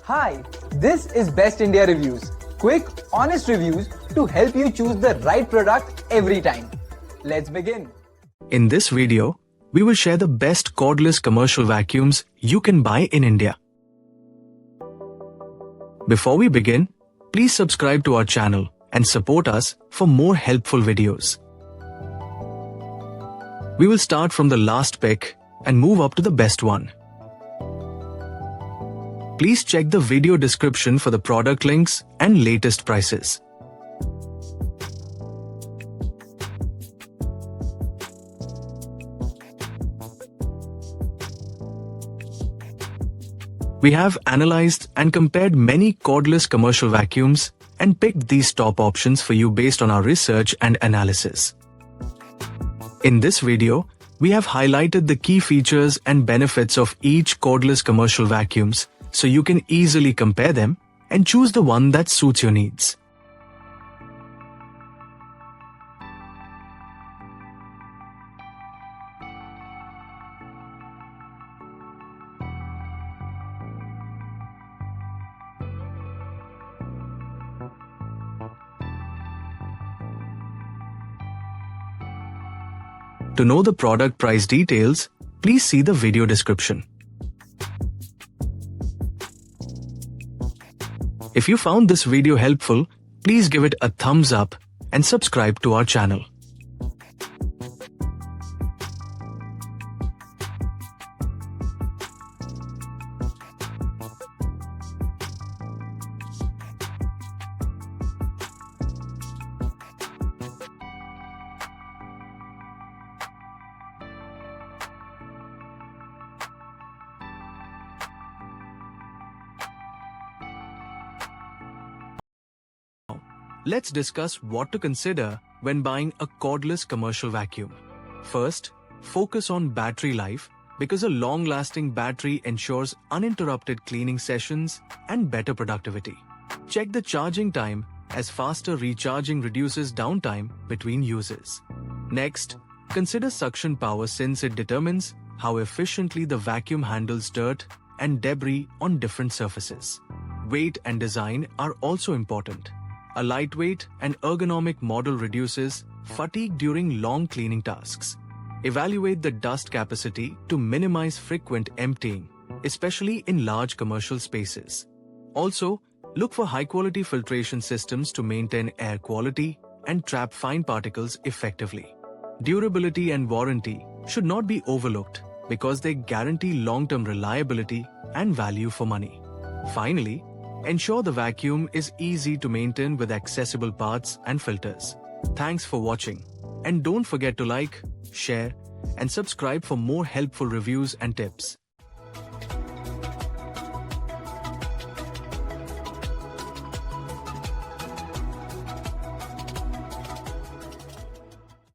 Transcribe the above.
Hi, this is Best India Reviews. Quick, honest reviews to help you choose the right product every time. Let's begin. In this video, we will share the best cordless commercial vacuums you can buy in India. Before we begin, please subscribe to our channel and support us for more helpful videos. We will start from the last pick and move up to the best one. Please check the video description for the product links and latest prices. We have analyzed and compared many cordless commercial vacuums and picked these top options for you based on our research and analysis. In this video, we have highlighted the key features and benefits of each cordless commercial vacuums so you can easily compare them and choose the one that suits your needs. To know the product price details, please see the video description. If you found this video helpful, please give it a thumbs up and subscribe to our channel. Let's discuss what to consider when buying a cordless commercial vacuum. First, focus on battery life because a long-lasting battery ensures uninterrupted cleaning sessions and better productivity. Check the charging time as faster recharging reduces downtime between uses. Next, consider suction power since it determines how efficiently the vacuum handles dirt and debris on different surfaces. Weight and design are also important. A lightweight and ergonomic model reduces fatigue during long cleaning tasks. Evaluate the dust capacity to minimize frequent emptying, especially in large commercial spaces. Also, look for high-quality filtration systems to maintain air quality and trap fine particles effectively. Durability and warranty should not be overlooked because they guarantee long-term reliability and value for money. Finally, ensure the vacuum is easy to maintain with accessible parts and filters. Thanks for watching, and don't forget to like, share, and subscribe for more helpful reviews and tips.